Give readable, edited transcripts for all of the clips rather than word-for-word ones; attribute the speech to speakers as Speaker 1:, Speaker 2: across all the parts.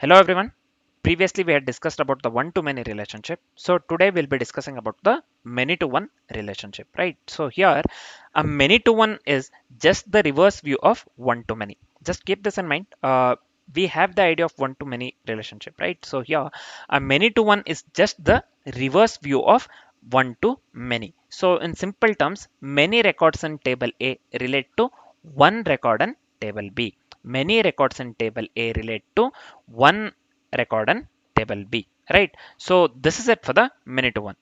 Speaker 1: Hello everyone. Previously we had discussed about the one-to-many relationship. So today we'll be discussing about the many-to-one relationship, right? So here a many-to-one is just the reverse view of one-to-many. Just keep this in mind. We have the idea of one-to-many relationship, right? So here a many-to-one is just the reverse view of one-to-many. So in simple terms, many records in table A relate to one record in table B. Many records in table A relate to one record in table B, right? So this is it for the minute one.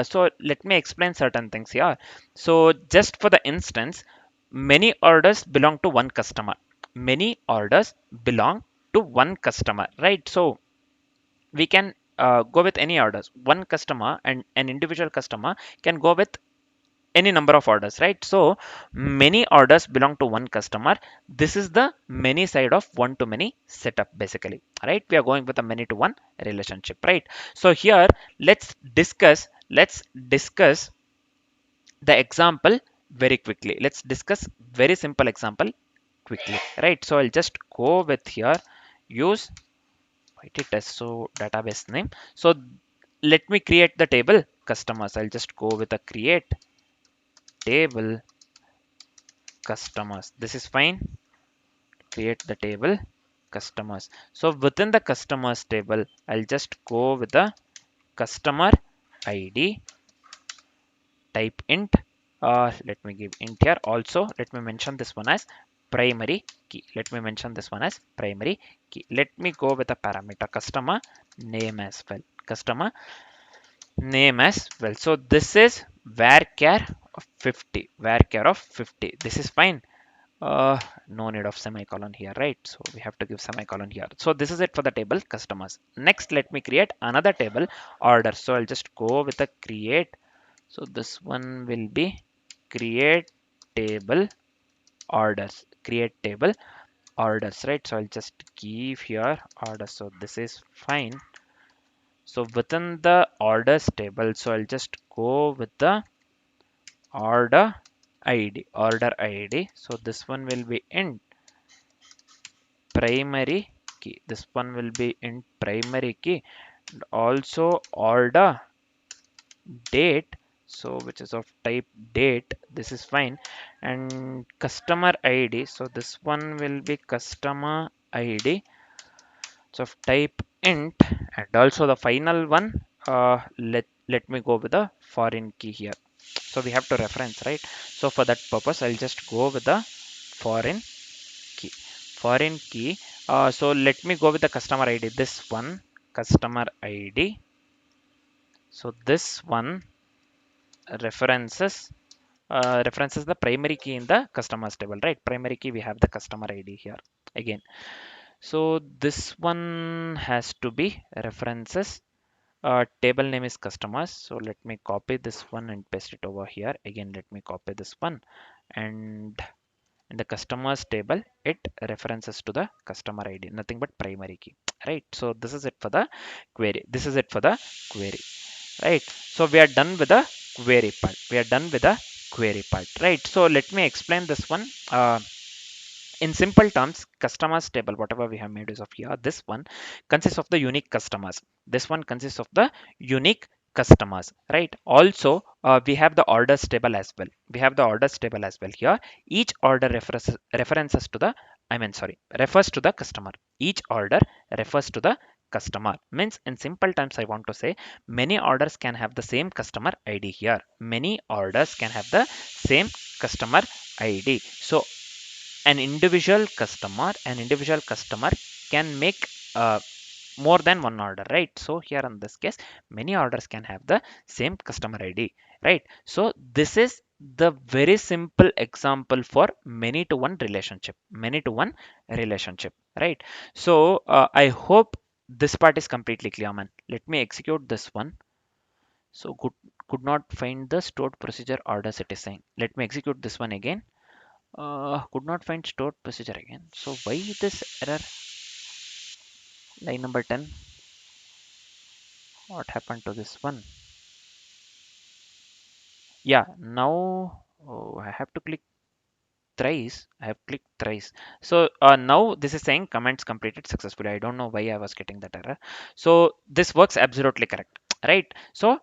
Speaker 1: So let me explain certain things here. So just for the instance, many orders belong to one customer. Many orders belong to one customer, right? So we can go with any orders. One customer and an individual customer can go with any number of orders, right? So many orders belong to one customer. This is the many side of one to many setup basically, right? We are going with a many to one relationship, right? So here let's discuss the example very quickly. Let's discuss very simple example quickly, right? So I'll just go with here, use it test so database name. So let me create the table customers. I'll just go with a create table customers. This is fine. Create the table customers. So within the customers table, I'll just go with the customer ID, type int. Let me give int here. Also, let me mention this one as primary key. Let me mention this one as primary key. Let me go with a parameter customer name as well. Customer name as well. So this is varchar of 50. Varchar of 50. This is fine. No need of semicolon here, right? So we have to give semicolon here. So this is it for the table customers. Next, let me create another table order. So I'll just go with a create. So this one will be create table orders. Create table orders, right? So I'll just give here order. So this is fine. So within the orders table, so I'll just go with the order ID. So this one will be int primary key. This one will be in primary key. And also order date, so which is of type date. This is fine. And customer ID, so this one will be customer ID, so of type int. And also the final one, let me go with the foreign key here. So we have to reference, right? So for that purpose I'll just go with the foreign key. Foreign key. So let me go with the customer ID. This one, customer ID. So this one references references the primary key in the customers table, right? Primary key, we have the customer ID here again. So this one has to be references. Table name is customers. So let me copy this one and paste it over here. Again, let me copy this one, and in the customers table it references to the customer ID, nothing but primary key, right? So this is it for the query. This is it for the query, right? So we are done with the query part. We are done with the query part, right? So let me explain this one. In simple terms, customers table, whatever we have made use of here, this one consists of the unique customers. This one consists of the unique customers, right? Also, we have the orders table as well. We have the orders table as well here. Each order references to the, refers to the customer. Each order refers to the customer. Means in simple terms, I want to say many orders can have the same customer ID here. Many orders can have the same customer ID. So an individual customer can make more than one order, right? So here in this case, many orders can have the same customer ID, right? So this is the very simple example for many to one relationship, right? So I hope this part is completely clear, man. Let me execute this one. So could not find the stored procedure orders, it is saying. Let me execute this one again. Could not find stored procedure again. So why this error? Line number 10. What happened to this one? Yeah, now I have to click. thrice. I have clicked thrice. So now this is saying comments completed successfully. I don't know why I was getting that error. So this works absolutely correct, right? So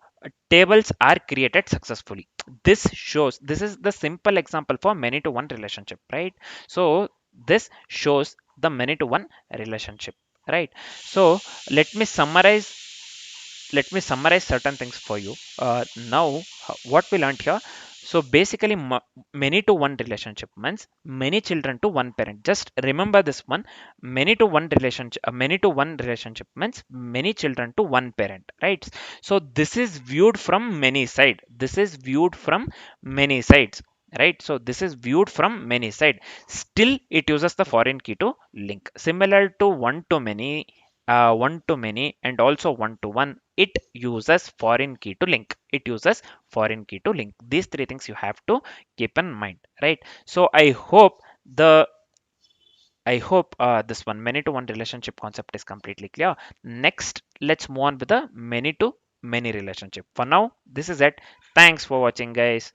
Speaker 1: tables are created successfully. This shows, this is the simple example for many to one relationship, right? So this shows the many to one relationship, right? So let me summarize certain things for you. Now, what we learned here. So basically, many to one relationship means many children to one parent. Just remember this one. Many to one relationship means many children to one parent, right? So this is viewed from many side. This is viewed from many sides, right? So this is viewed from many side. Still, it uses the foreign key to link, similar to one to many and also one to one. It uses foreign key to link. These three things you have to keep in mind, right? So the I hope this one many to one relationship concept is completely clear. Next, let's move on with the many to many relationship. For now, this is it. Thanks for watching, guys.